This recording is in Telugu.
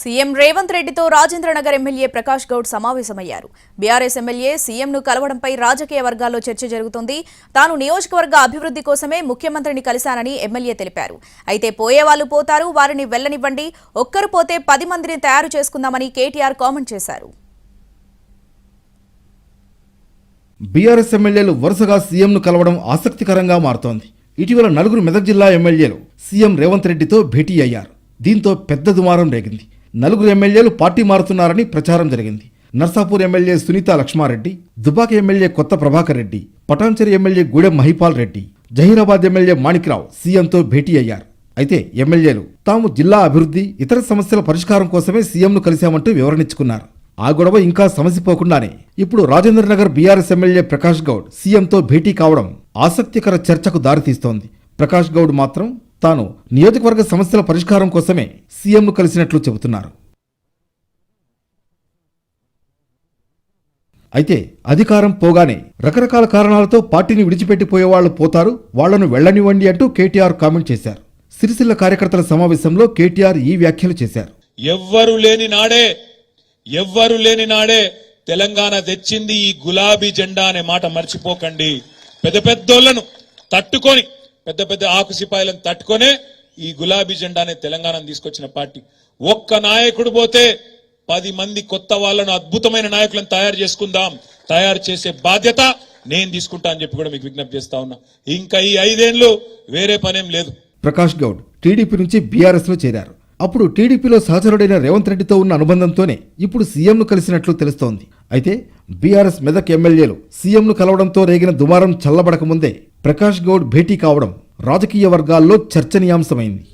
సీఎం రేవంత్ రెడ్డితో రాజేంద్రనగర్ ఎమ్మెల్యే ప్రకాష్ గౌడ్ సమావేశమయ్యారు. బీఆర్ఎస్ ఎమ్మెల్యే సీఎంను కలవడంపై రాజకీయ వర్గాల్లో చర్చ జరుగుతోంది. తాను నియోజకవర్గ అభివృద్ధి కోసమే ముఖ్యమంత్రిని కలిశానని ఎమ్మెల్యే తెలిపారు. అయితే పోయేవాళ్లు పోతారు, వారిని వెళ్లనివ్వండి, ఒక్కరు పోతే 10 మందిని తయారు చేసుకుందామని కేటీఆర్ కామెంట్ చేశారు. బీఆర్ఎస్ ఎమ్మెల్యేలు వరుసగా సీఎంను కలవడం ఆసక్తికరంగా మారుతోంది. ఇటీవల 4 మెదక్ జిల్లా ఎమ్మెల్యేలు సీఎం రేవంత్ రెడ్డితో భేటీ అయ్యారు. దీంతో పెద్ద దుమారం రేగింది. 4 ఎమ్మెల్యేలు పార్టీ మారుతున్నారని ప్రచారం జరిగింది. నర్సాపూర్ ఎమ్మెల్యే సునీత లక్ష్మారెడ్డి, దుబాక ఎమ్మెల్యే కొత్త ప్రభాకర్ రెడ్డి, పటాన్చెరు ఎమ్మెల్యే గూడెం మహిపాల్ రెడ్డి, జహీరాబాద్ ఎమ్మెల్యే మాణిక్రావు సీఎంతో భేటీ అయ్యారు. అయితే ఎమ్మెల్యేలు తాము జిల్లా అభివృద్ధి, ఇతర సమస్యల పరిష్కారం కోసమే సీఎంను కలిశామంటూ వివరణించుకున్నారు. ఆ గొడవ ఇంకా సమసిపోకుండానే ఇప్పుడు రాజేంద్రనగర్ బీఆర్ఎస్ ఎమ్మెల్యే ప్రకాష్ గౌడ్ సీఎంతో భేటీ కావడం ఆసక్తికర చర్చకు దారితీస్తోంది. ప్రకాష్ గౌడ్ మాత్రం తాను నియోజకవర్గ సమస్యల పరిష్కారం కోసమే సీఎంను కలిసినట్లు చెబుతున్నారు. అయితే అధికారం పోగానే రకరకాల కారణాలతో పార్టీని విడిచిపెట్టిపోయేవాళ్లు పోతారు, వాళ్లను వెళ్లనివ్వండి అంటూ కేటీఆర్ కామెంట్ చేశారు. సిరిసిల్ల కార్యకర్తల సమావేశంలో కేటీఆర్ ఈ వ్యాఖ్యలు చేశారు. ఎవ్వరు లేని నాడే తెలంగాణ తెచ్చింది ఈ గులాబీ జెండా అనే మాట మర్చిపోకండి. పెద్ద పెద్దోళ్లను తట్టుకొని, పెద్ద పెద్ద ఆకు సిపాయిలను తట్టుకొనే ఈ గులాబీ జెండానే తెలంగాణను తీసుకొచ్చిన పార్టీ. ఒక్క నాయకుడు పోతే 10 మంది కొత్త వాళ్లను, అద్భుతమైన నాయకులను తయారు చేసుకుందాం. తయారు చేసే బాధ్యత నేను తీసుకుంటా అని చెప్పి కూడా మీకు విజ్ఞప్తి చేస్తా ఉన్నా. ఇంకా ఈ 5 ఏళ్లు వేరే పనేం లేదు. ప్రకాష్ గౌడ్ టీడీపీ నుంచి బీఆర్ఎస్ లో చేరారు. అప్పుడు టీడీపీలో సహచరుడైన రేవంత్ రెడ్డితో ఉన్న అనుబంధంతోనే ఇప్పుడు సీఎంను కలిసినట్లు తెలుస్తోంది. అయితే బీఆర్ఎస్ మెదక్ ఎమ్మెల్యేలు సీఎంను కలవడంతో రేగిన దుమారం చల్లబడకముందే ప్రకాష్ గౌడ్ భేటీ కావడం రాజకీయ వర్గాల్లో చర్చనీయాంశమైంది.